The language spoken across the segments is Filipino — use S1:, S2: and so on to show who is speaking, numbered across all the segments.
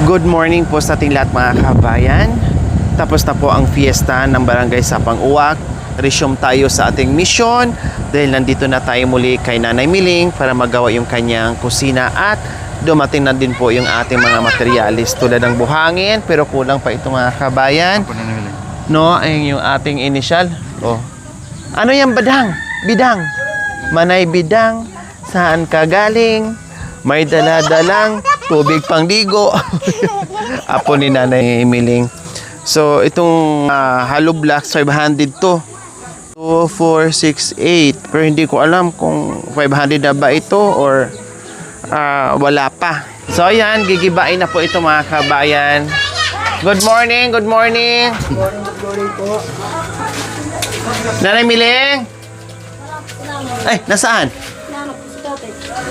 S1: Good morning po sa ating lahat mga kabayan. Tapos na po ang fiesta ng Barangay Sapang Uwak. Resume tayo sa ating mission dahil nandito na tayo muli kay Nanay Miling para magawa yung kanyang kusina at dumating na din po yung ating mga materialis tulad ng buhangin, pero kulang pa ito mga kabayan. No, ayun yung ating initial. Oh. Ano yung badang? Bidang. Manay bidang, saan ka galing? May dala-dalang tubig pangdigo. Apo ni Nanay Miling. So, itong hollow blocks, 500 to. 2, 4, 6, 8. Pero hindi ko alam kung 500 na ba ito or wala pa. So, ayan, gigibain na po ito mga kabayan. Good morning, good morning.
S2: Good morning po.
S1: Nanay Miling? Ay, nasaan?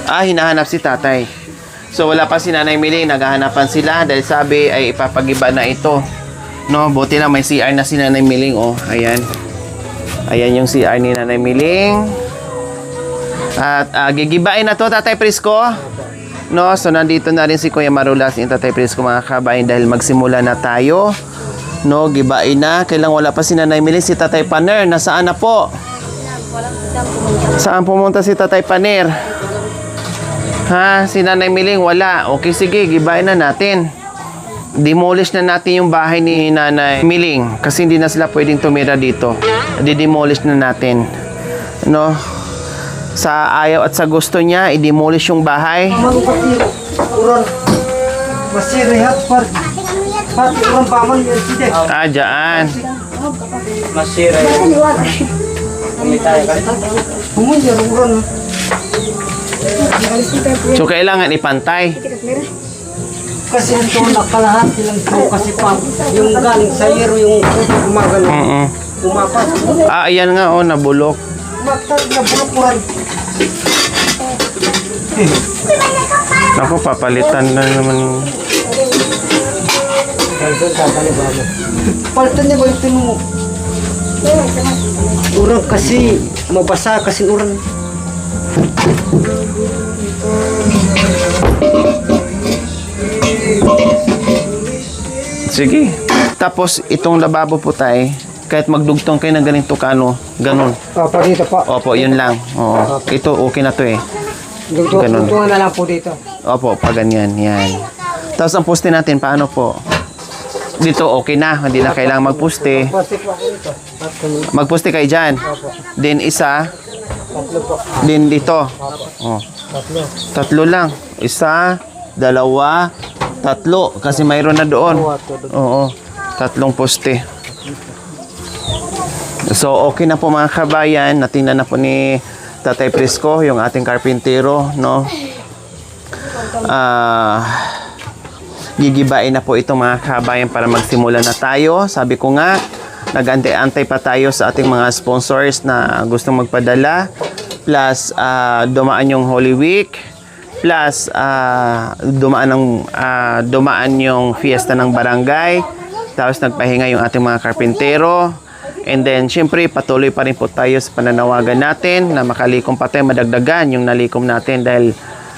S1: Hinahanap si tatay. So, wala pa si Nanay Miling. Naghahanapan sila dahil sabi ay ipapagiba na ito. No, buti na may CR na si Nanay Miling. Oh, ayan. Ayan yung CR ni Nanay Miling. At gigibain na to, Tatay Prisco. No, so nandito na rin si Kuya Marulas yung Tatay Prisco mga kabayan dahil magsimula na tayo. No, gibain na. Kailang wala pa si Nanay Miling. Si Tatay Paner, nasaan na po? Saan pumunta si Tatay Paner? Ha, si Nanay Miling wala. Okay, sige, gibain na natin. Demolish na natin yung bahay ni Nanay Miling kasi hindi na sila pwedeng tumira dito. Di-demolish na natin. No? Sa ayaw at sa gusto niya, i-demolish yung bahay.
S2: Uron. Masirihat par. Pati uron paman yun side.
S1: Dyan.
S2: Masirihat. Pumunta uron.
S1: So, kailangan ipantay.
S2: Kasi ito nakalahat silang to kasi pa yung galing sa yero yung gumagano. Umapat.
S1: Ayan nga, oh, nabulok.
S2: Umapat na bulok mo rin.
S1: Ako, papalitan na naman.
S2: Palitan niya ba yung tino mo? Urang kasi mabasa kasi urang.
S1: Sige. Tapos, itong lababo po tayo, kahit magdugtong kayo ng ganito kano, ganun.
S2: Pa dito pa.
S1: Opo, yun lang. Oo. Ito, okay na to eh. Ganun.
S2: Dugtungan na lang po dito.
S1: Opo, pa ganyan. Yan. Tapos, ang poste natin, paano po? Dito, okay na. Hindi na kailangan magposte.
S2: Plastic po ako dito.
S1: Magposte kayo dyan. Then, isa.
S2: Tatlo po.
S1: Then, dito. Oh.
S2: Tatlo.
S1: Tatlo lang. Isa, dalawa, tatlo. Kasi mayroon na doon. Oo. Tatlong poste. So, okay na po mga kabayan. Natingnan na po ni Tatay Prisco, yung ating karpintero, no? Gigibain na po ito mga kabayan para magsimula na tayo. Sabi ko nga, nag-antay-antay pa tayo sa ating mga sponsors na gustong magpadala. Plus, dumaan yung Holy Week. Plus, dumaan yung fiesta ng barangay. Tapos, nagpahinga yung ating mga karpintero. And then, syempre, patuloy pa rin po tayo sa pananawagan natin na makalikom pa tayo, madagdagan yung nalikom natin dahil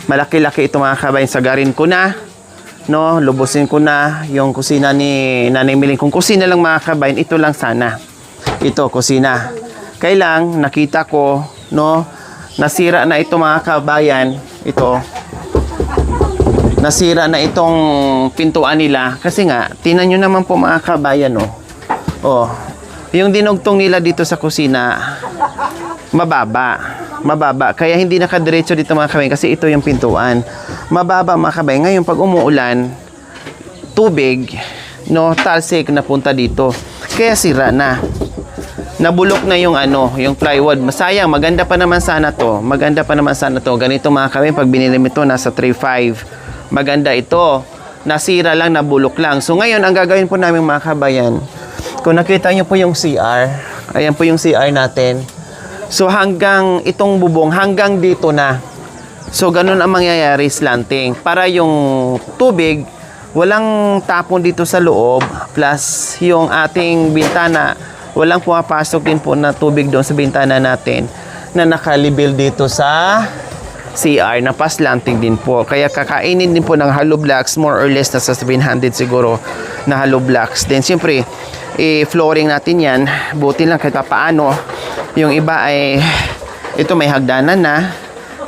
S1: malaki-laki ito mga kabayan. Sagarin ko na, no? Lubusin ko na yung kusina ni Nanay Miling. Kung kusina lang mga kabayan, ito lang sana. Ito, kusina. Kailang, nakita ko, no? Nasira na ito mga kabayan. Ito. Nasira na itong pintuan nila. Kasi nga, tinan nyo naman po mga kabayan, no? Oh. Yung dinugtong nila dito sa kusina, mababa. Mababa. Kaya hindi nakadiretso dito mga kabayan kasi ito yung pintuan. Mababa mga kabayan. Ngayon pag umuulan, tubig, no, talsik na punta dito. Kaya sira na. Nabulok na yung yung plywood. Masayang, maganda pa naman sana to. Maganda pa naman sana to. Ganito mga kabayan, pag binili mo ito, nasa 3.5. Maganda ito. Nasira lang, nabulok lang. So ngayon, ang gagawin po namin mga kabayan, kung nakita nyo po yung CR, ayan po yung CR natin. So hanggang itong bubong, hanggang dito na. So ganun ang mangyayari, slanting. Para yung tubig, walang tapon dito sa loob. Plus yung ating bintana, walang pumapasok din po na tubig doon sa bintana natin na nakalibel dito sa CR na paslanting din po. Kaya kakainin din po ng hollow blocks, more or less nasa 700 siguro na hollow blocks. Then siyempre, flooring natin yan. Buti lang kahit paano. Yung iba ay, ito may hagdanan na.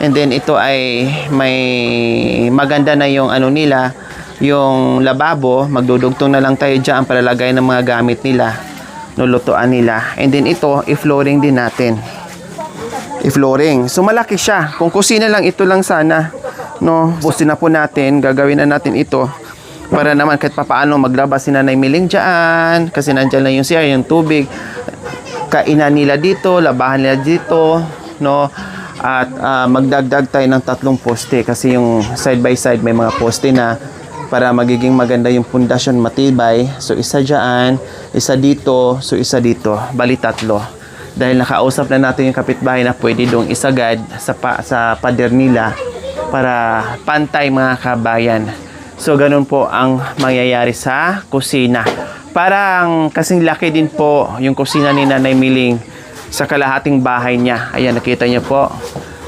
S1: And then ito ay may maganda na yung ano nila, yung lababo. Magdudugtong na lang tayo dyan para lagay ng mga gamit nila, lulutuan nila. And then ito, i-flooring din natin. I-flooring. So malaki siya. Kung kusina lang, ito lang sana. No, busin na po natin. Gagawin na natin ito. Para naman kahit papaano maglabas si Nanay Miling dyan. Kasi nandyan lang yung CR, yung tubig. Kainan nila dito, labahan nila dito. No, at magdagdag tayo ng 3 poste. Kasi yung side by side may mga poste na para magiging maganda yung pundasyon, matibay. So isa dyan, isa dito, so isa dito. Bali 3. Dahil nakausap na natin yung kapitbahay na pwede dong isagad sa pader nila para pantay mga kabayan. So ganun po ang mangyayari sa kusina. Parang kasing laki din po yung kusina ni Nanay Miling sa kalahating bahay niya. Ayan, nakita niyo po.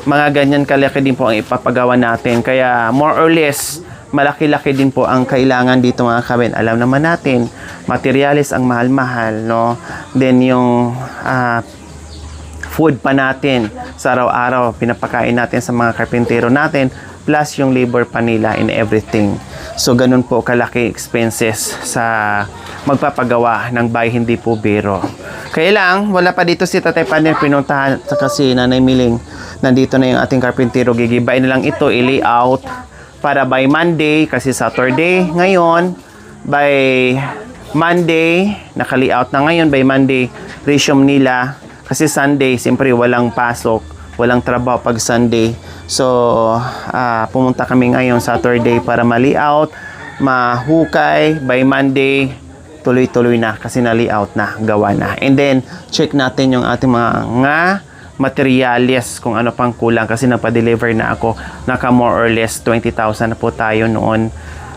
S1: Mga ganyan kalaki din po ang ipapagawa natin. Kaya more or less, malaki-laki din po ang kailangan dito mga kabayan. Alam naman natin, materialis ang mahal-mahal, no? Then yung food pa natin sa araw-araw, pinapakain natin sa mga karpintero natin, plus yung labor pa nila in everything. So, ganun po kalaki expenses sa magpapagawa ng bahay, hindi po biro. Kaya lang, wala pa dito si Tatay Paner, pinuntahan kasi Nanay Miling. Nandito na yung ating karpintero, gigibain na lang ito, i-layout para by Monday, kasi Saturday ngayon, by Monday, naka-layout na ngayon, by Monday, resume nila. Kasi Sunday, siyempre walang pasok, walang trabaho pag Sunday. So, pumunta kami ngayon Saturday para ma-layout, mahukay, by Monday, tuloy-tuloy na kasi na-layout na, gawa na. And then, check natin yung ating mga materials kung ano pang kulang kasi napa-deliver na ako. Naka more or less 20,000 na po tayo noon.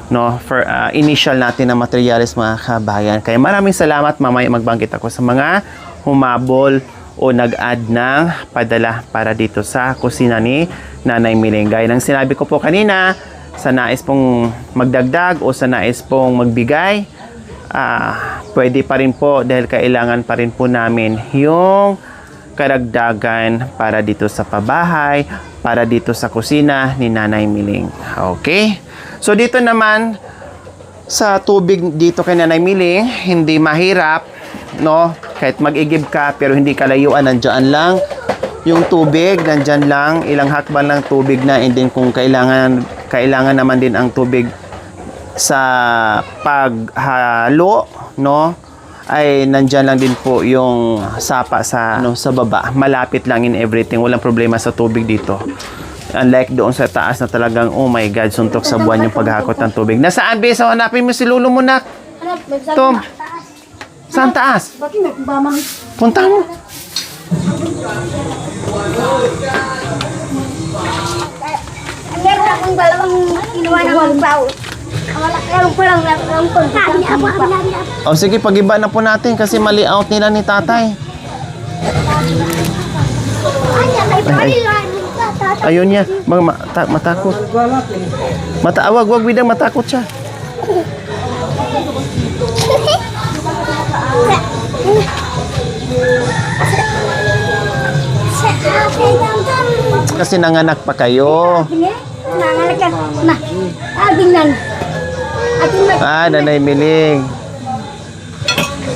S1: No, for initial natin na materials mga kabayan. Kaya maraming salamat. Mamaya magbanggit ako sa mga humabol o nag-add ng padala para dito sa kusina ni Nanay Miling. Gaya ng sinabi ko po kanina, sa nais pong magdagdag o sa nais pong magbigay, pwede pa rin po dahil kailangan pa rin po namin yung karagdagan para dito sa pabahay, para dito sa kusina ni Nanay Miling. Okay? So dito naman sa tubig dito kay Nanay Miling, hindi mahirap, no? Kahit mag-igib ka pero hindi kalayuan, nandiyan lang yung tubig, nandiyan lang, ilang hakbang lang tubig na. And then kung kailangan naman din ang tubig sa paghalo, no? Ay nandiyan lang din po yung sapa sa sa baba. Malapit lang in everything, walang problema sa tubig dito. Unlike doon sa taas na talagang, oh my God, suntok sa buwan yung paghakot ng tubig. Nasaan, Beso? Hanapin mo si Lolo mo, nak. Tom, saan taas? Punta mo.
S3: Meron akong dalawang kinuha ng magbaw. Meron ko lang
S1: O sige, pag-iba na po natin kasi mali-out nila ni tatay. Ayun niya, matakot. Wag bidang matakot siya. Kasi nanganak pa kayo.
S3: Nanganak ka. Na, abingnan.
S1: Nanay Miling.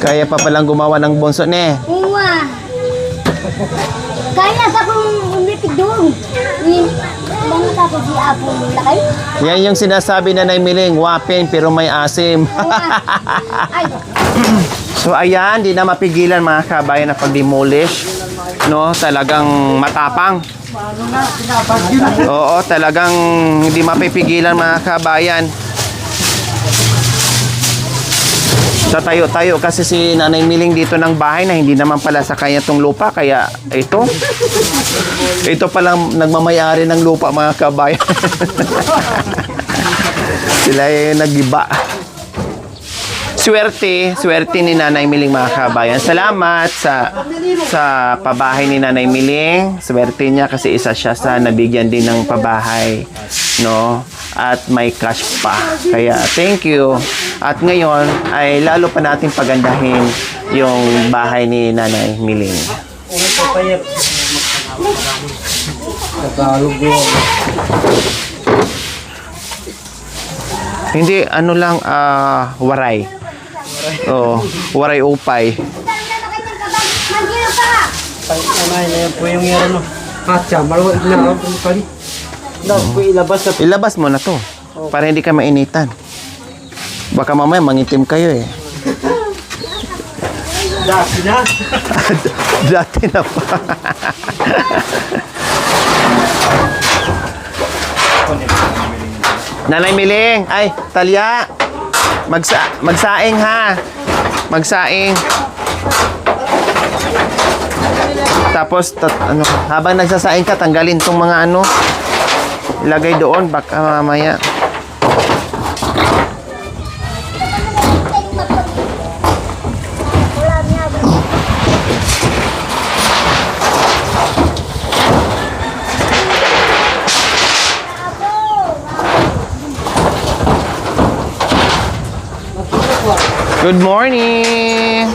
S1: Kaya pa palang gumawa ng bonso ne.
S3: Uwa. Kaya sa kong umitig doon. Mga tapos si Apo lakay.
S1: Yan yung sinasabi na Nanay Miling, wapin pero may asim.
S3: Ay.
S1: So ayan, di na mapigilan mga kabayan na pag-demolish. No, talagang matapang. Oo, talagang hindi mapipigilan mga kabayan. Tatayo-tayo kasi si Nanay Miling dito ng bahay na hindi naman pala sa kanya tong lupa. Kaya ito palang nagmamayari ng lupa mga kabayan. Sila ay nagiba. swerte ni Nanay Miling mga kabayan. Salamat sa pabahay ni Nanay Miling. Swerte niya kasi isa siya sa nabigyan din ng pabahay, no? At may cash pa. Kaya thank you. At ngayon ay lalo pa natin pagandahin yung bahay ni Nanay Miling.
S2: Unang papayat. Tagalog yun.
S1: Hindi, ano lang, waray. Oh, waray upay.
S3: Magkino pa!
S2: Anay na yan po yung yero no. Atya, maluwag na ako kali. Dapat po ilabas sa
S1: Ilabas mo na to. Para hindi ka mainitan. Baka mamaya mangitim kayo eh.
S2: dati na.
S1: Dati na pa. Nanay Miling, ay, Talya. Magsaing ha. Magsaing. Tapos ano, habang nagsasaing ka, tanggalin tong mga ano. Ilagay doon baka mamaya.
S3: Wala niya.
S1: Good morning.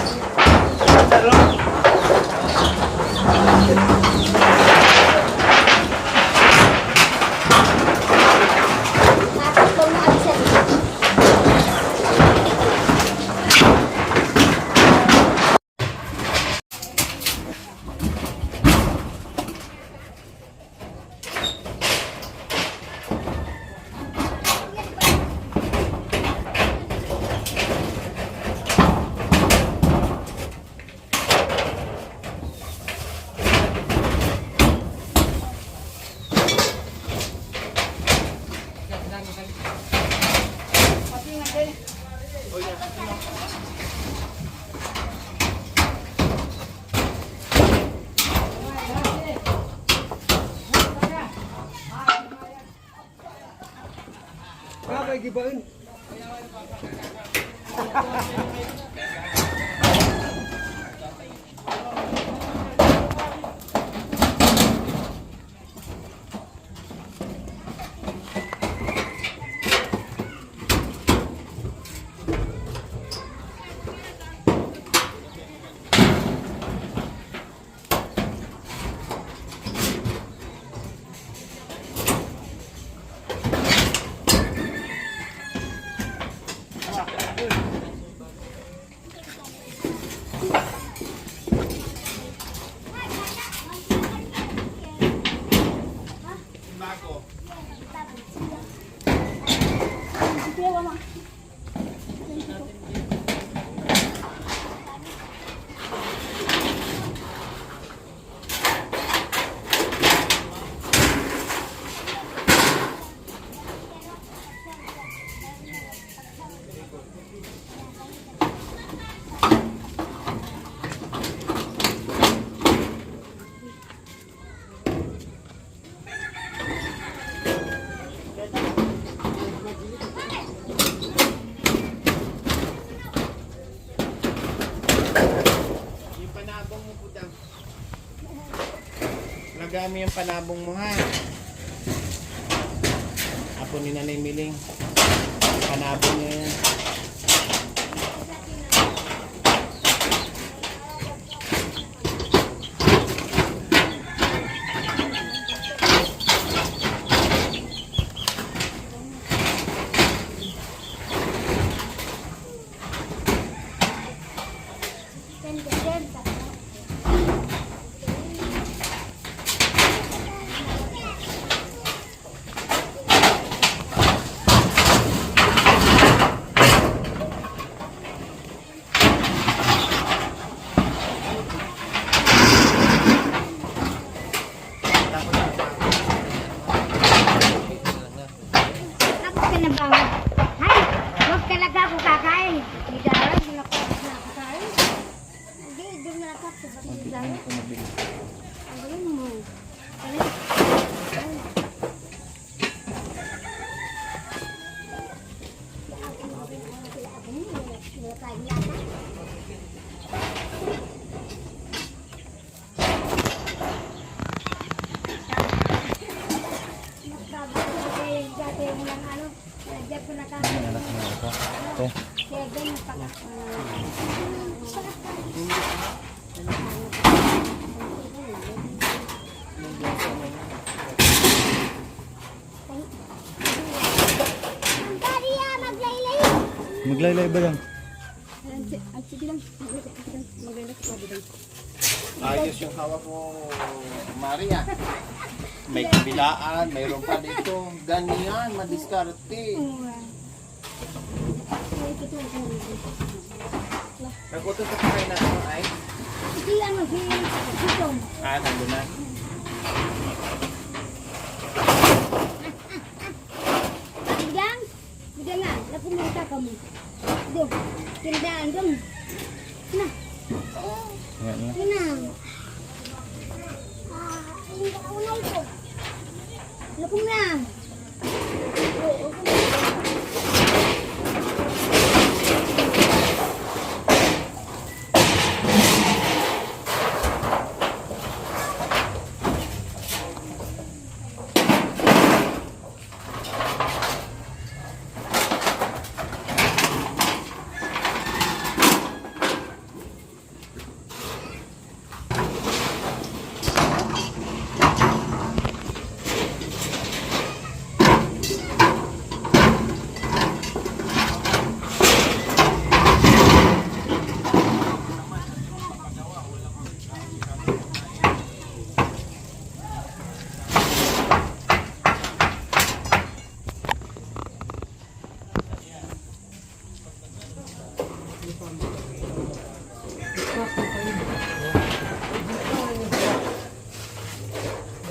S2: Kakay gibain.
S1: Lagami yung panabong mo ha. Apo ni Nanay Miling. Panabong niya yan.
S3: Ako ka na ba? Hay! Huwag talaga ako kakain. Hindi dahil, hindi na ako nakakain. Hindi, doon na ako sa bating dahil. Ang galing mo.
S1: Okay.
S4: Maglaylay ba lang?
S1: Ayos yung hawak mo, Maria. May kabilaan, mayroon pa dito. Ganyan, madiskarte. Nagutos sa kain na ano ay?
S3: Hindi ano, si Tom.
S1: Nandun na.
S3: Bidang? Bidang nga, napumunta ka mo. Doon, tindaan doon. Na. Na. Hindi ako na ito. Lakum na.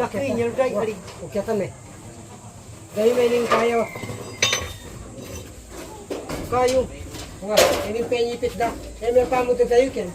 S2: Dakri yung guy, ali, ukyatan eh. Dahil may ning kayo. Kayo. Nga, ini penyipit dah. May pamuto tayo ken.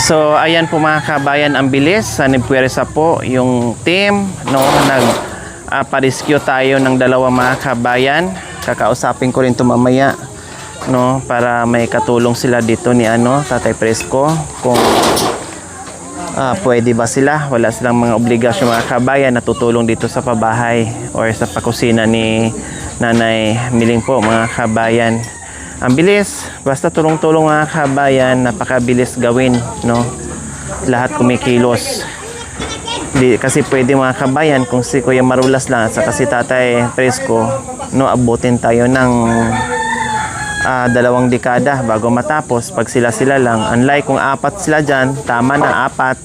S1: So ayan po mga kabayan, ang bilis. Nagpuwersa po yung team, no, pa-rescue tayo ng dalawa mga kabayan. Kakausapin ko rin ito mamaya, no, para may katulong sila dito ni Tatay Presko kung pwede ba sila. Wala silang mga obligasyon mga kabayan na tutulong dito sa pabahay or sa pakusina ni Nanay Miling po mga kabayan. Ang bilis, basta tulong-tulong mga kabayan, napakabilis gawin, no? Lahat kumikilos. Kasi pwede mga kabayan, kung si Kuya Marulas lang at saka si Tatay Presko, no, abutin tayo ng 2 dekada bago matapos pag sila lang. Unlike kung 4 sila dyan, tama na 4,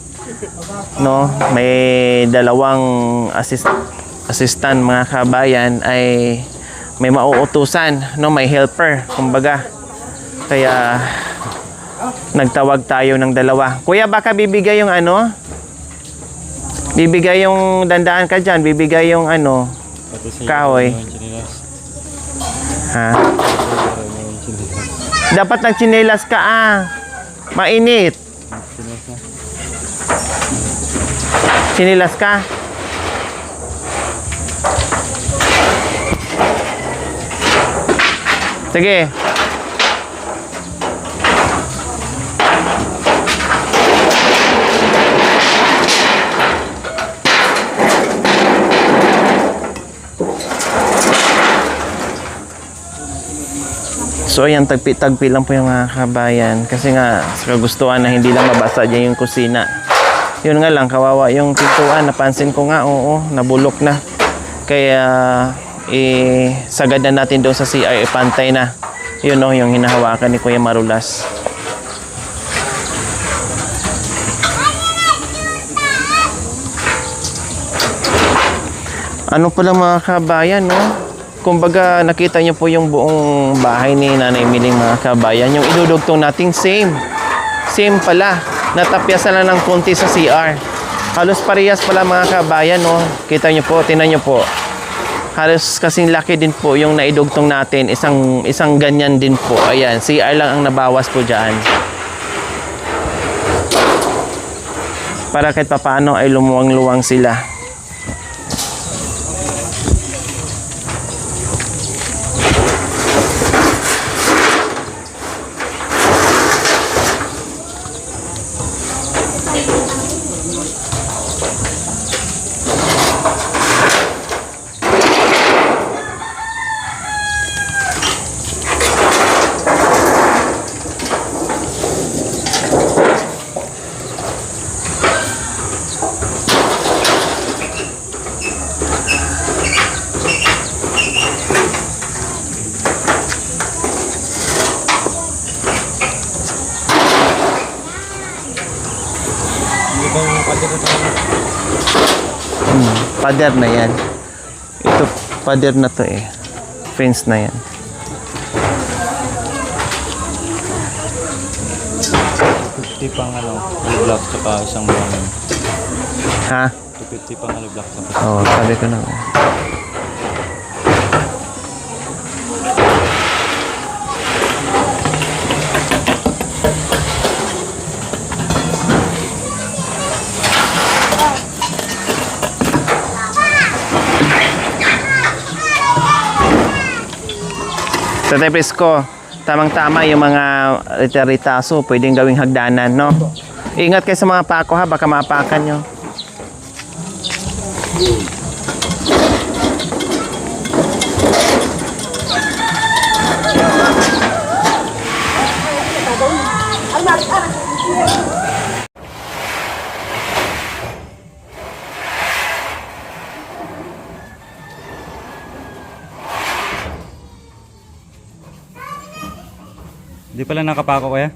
S1: no? May 2 assistant mga kabayan ay may mauutusan, no, may helper kumbaga. Kaya nagtawag tayo ng 2. Kuya, baka bibigay yung bibigay yung, dandaan ka dyan, bibigay yung kahoy. Ha? Dapat nagtsinelas ka mainit. Sinilas ka? Sige. So ayan, tagpi-tagpi lang po yung mga kabayan. Kasi nga, sa kagustuhan na hindi lang mabasa dyan yung kusina. Yun nga lang, kawawa yung pintuan. Napansin ko nga, oo, nabulok na. Kaya sagad na natin doon sa CR, pantay na. Yun o, yung hinahawakan ni Kuya Marulas. Ano pala mga kabayan, no? Kumbaga, nakita nyo po yung buong bahay ni Nanay Miling mga kabayan. Yung idudugtong nating same. Same pala. Natapyasan lang ng konti sa CR. Halos parehas pala mga kabayan, no? Kita nyo po, tinan nyo po. Halos kasing laki din po yung naidugtong natin. Isang ganyan din po. Ayan, CR lang ang nabawas po dyan. Para kahit papaano ay lumuwang-luwang sila. Pader na yan. Ito, pader na to eh. Fence na yan.
S4: Pang block tsaka isang buwan.
S1: Ha?
S4: 250 pang block sa
S1: Oo, sabi ko na. Tatay Prisco, tamang-tama yung mga rita-ritaso, pwedeng gawing hagdanan, no? Ingat kayo sa mga pako ha, baka maapakan nyo.
S4: Hindi pala nakapako kaya?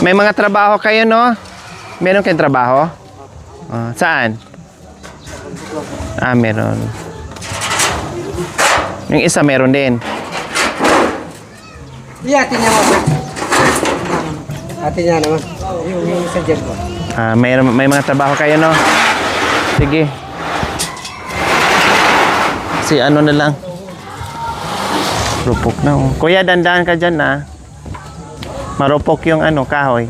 S4: May mga trabaho kayo, no? Meron kayong trabaho? Saan? Meron. Yung isa meron din.
S2: Di ate niya mo. Ate niya naman. Yung isa dyan ko.
S1: May mga trabaho kayo, no? Sige. Si ano na lang. Rupok na, oh. Kuya, dandan ka dyan, ah. Marupok yung ano, kahoy.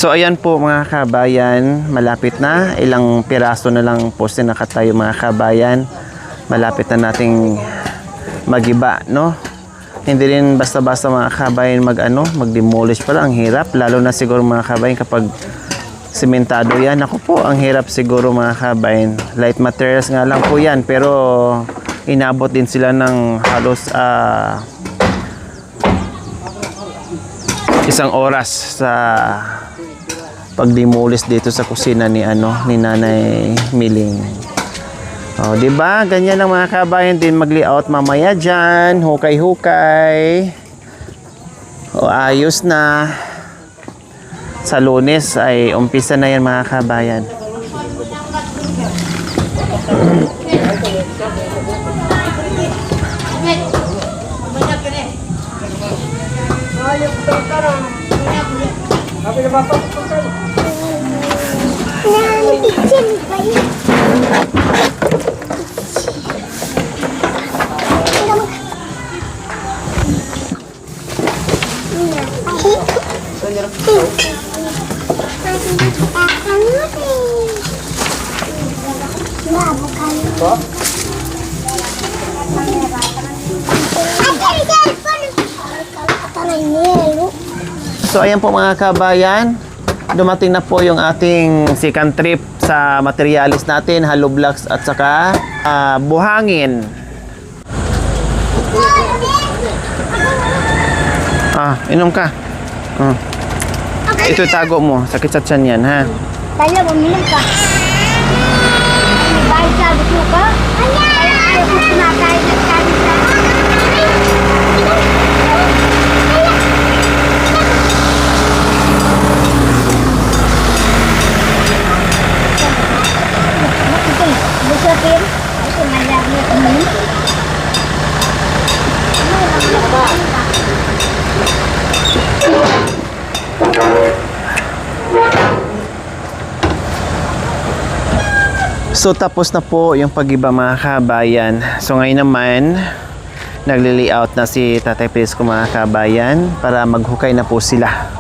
S1: So ayan po mga kabayan, malapit na. Ilang piraso na lang po na nakatayo mga kabayan. Malapit na nating magiba, no? Hindi rin basta-basta mga kabayan mag-demolish pala. Ang hirap, lalo na siguro mga kabayan kapag sementado yan. Ako po, ang hirap siguro mga kabayan. Light materials nga lang po yan, pero inabot din sila ng halos isang oras sa pag-demolish dito sa kusina ni Nanay Miling. Oh, 'di ba? Ganyan ang mga kabayan din mag-layout mamaya diyan, hukay-hukay. O ayos na. Sa Lunes ay umpisa na 'yan mga kabayan. So ayan po mga kabayan, dumating na po yung ating second trip sa materialis natin, hollow blocks at saka buhangin. Inom ka. Ito itago mo, sakit sa tiyan yan ha.
S3: Kaya bumili ka. Bahit sa gusto ka? Kaya ayaw ko kumakain at kanin ka. Busapin. Ito malaki kami.
S1: So tapos na po yung pag-iba mga kabayan. So ngayon naman, nagli-layout na si Tatay Prisco mga kabayan para maghukay na po sila.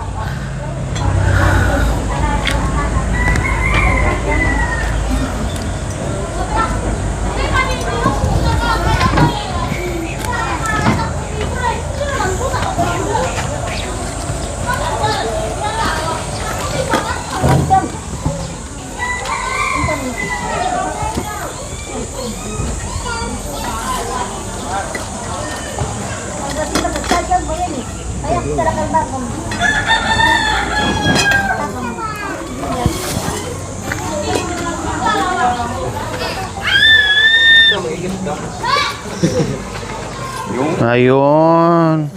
S1: Ayun.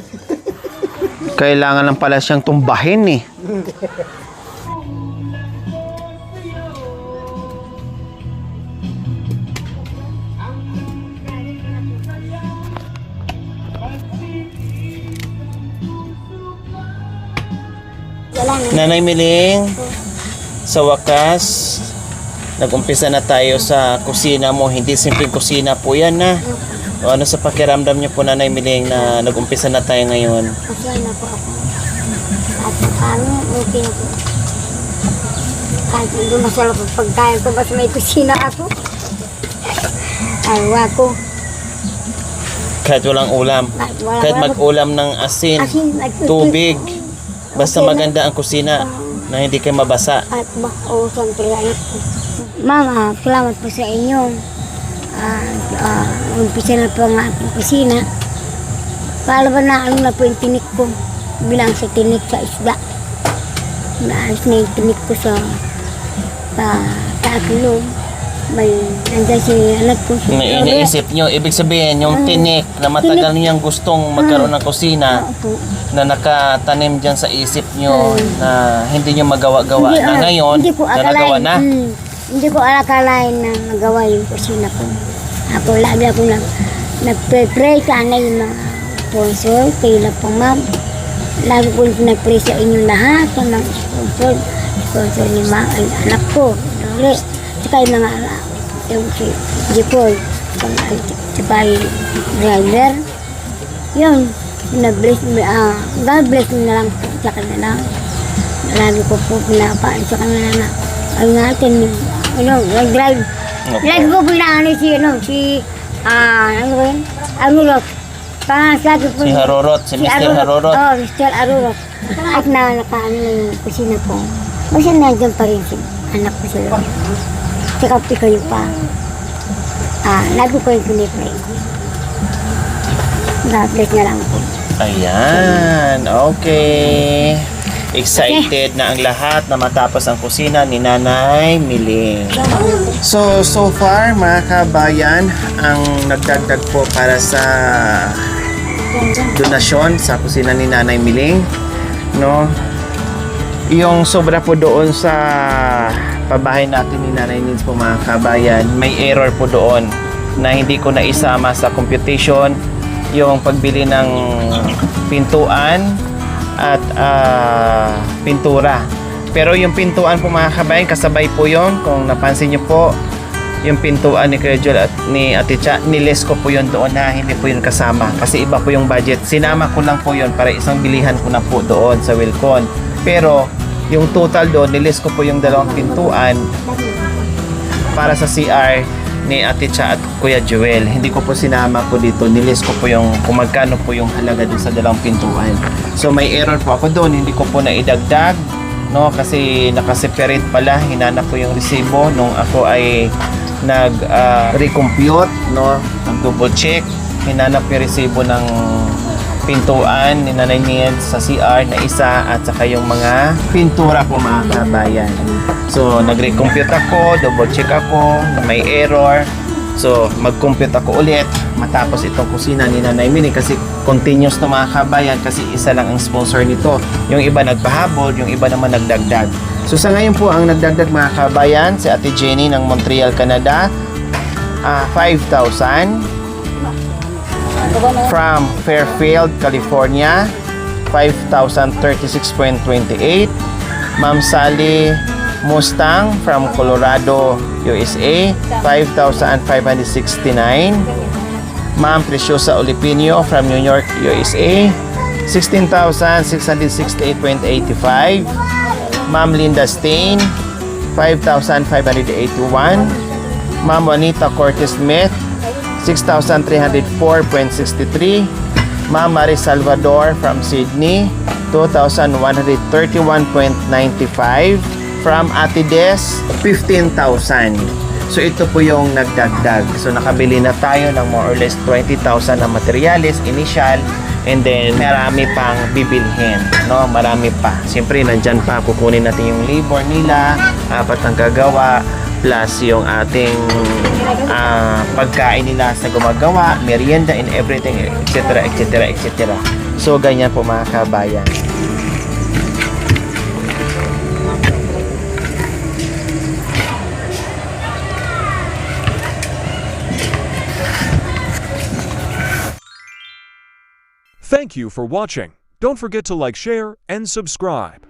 S1: Kailangan lang pala siyang tumbahin eh. Nanay Miling, sa wakas, nag-umpisa na tayo sa kusina mo. Hindi simpleng kusina po yan na. O ano sa pakiramdam niyo po Nanay Miling na nag-umpisa na tayo ngayon?
S3: Masaya na po ako. At ano, okay na po. Kahit hindi masarap ang pagkain ko, basta may kusina ako. Ayaw ako.
S1: Kahit walang ulam. Kahit mag-ulam ng asin, tubig. Basta maganda ang kusina na hindi kayo mabasa.
S3: At siyempre, Mama, salamat po sa inyo. Umpisa na po ang aking kusina. Para ba na na po yung tinik ko bilang sa tinik sa isda. Naalis na yung tinik ko sa aking may nandiyan si anak ko.
S1: Na iniisip nyo, ibig sabihin yung tinik na matagal niyang gustong magkaroon ng kusina na nakatanim dyan sa isip nyo na hindi nyo magawa-gawa na ngayon na nagawa na.
S3: Hindi ko alakalain na magawa yung kusina ko. Ako lagi ako nagpre-pray sana yung mga sponsor, kayo na po ma'am. Lagi ko nagpre sa inyong lahat sa mga sponsor ni anak ko. Saka yung mga yung si Jipoy, si Pai driver. Yun, God bless mo na lang po sa kanila. lagi ko po pinapaan sa kanila na ay natin, nag-drive. Lagi ko pinaano ano ba yun? Arurot. Lagi po.
S1: Si Harurot, si Mr. Harurot.
S3: Oo, Mr. Arurot. At nakaano na yung kusina ko. Kasi nandiyan pa rin si anak ko sila. Si Kapi kayo pa. Lagi ko yung pinipray. God bless na lang po.
S1: Ayan, okay. Excited na ang lahat na matapos ang kusina ni Nanay Miling. So far mga kabayan, ang nagdagdag po para sa donasyon sa kusina ni Nanay Miling, no? Yung sobra po doon sa pabahay natin ni Nanay Nins po mga kabayan, may error po doon na hindi ko na isama sa computation yung pagbili ng pintuan at pintura. Pero yung pintuan po mga kabayan, kasabay po yon. Kung napansin nyo po, yung pintuan ni Kuya Joel at ni Ate Cha, niles ko po yun doon na hindi po yun kasama. Kasi iba po yung budget. Sinama ko lang po yun para isang bilihan ko na po doon sa Wilcon. Pero yung total doon, niles ko po yung dalawang pintuan para sa CR ni Ate Cha at Kuya Joel. Hindi ko po sinama po dito. Nilis ko po yung kung magkano po yung halaga dun sa dalawang pintuan. So may error po ako doon. Hindi ko po naidagdag, no? Kasi nakaseparate pala. Hinanap ko yung resibo nung ako ay recompute, no? Nag-double check. Hinanap yung resibo ng pintuan ni Nanay Nins sa CR na isa at saka yung mga pintura po mga kabayan. So nag-recompute ako, double check ako na may error. So mag-compute ako ulit matapos itong kusina ni Nanay Miling kasi continuous na mga kabayan kasi isa lang ang sponsor nito. Yung iba nagpahabol, yung iba naman nagdagdag. So sa ngayon po ang nagdagdag mga kabayan si Ate Jenny ng Montreal, Canada, 5,000. From Fairfield, California, 5,036.28. Ma'am Sally Mustang from Colorado, USA, 5,569. Ma'am Preciosa Olipino from New York, USA, 16,668.85. Ma'am Linda Stain, 5,581. Ma'am Juanita Cortez Smith, 6,304.63. Ma'am Marie Salvador from Sydney, 2,131.95. From Ate Des, 15,000. So ito po yung nagdagdag. So nakabili na tayo ng more or less 20,000 na materials initial and then marami pang bibilhin, no? Marami pa. Siyempre nandyan pa kukunin natin yung labor nila, apat ang gagawa plus yung ating pagkain nila sa gumagawa, merienda and everything, etc. etc. etc. So ganyan po mga kabayan.
S5: Thank you for watching. Don't forget to like, share, and subscribe.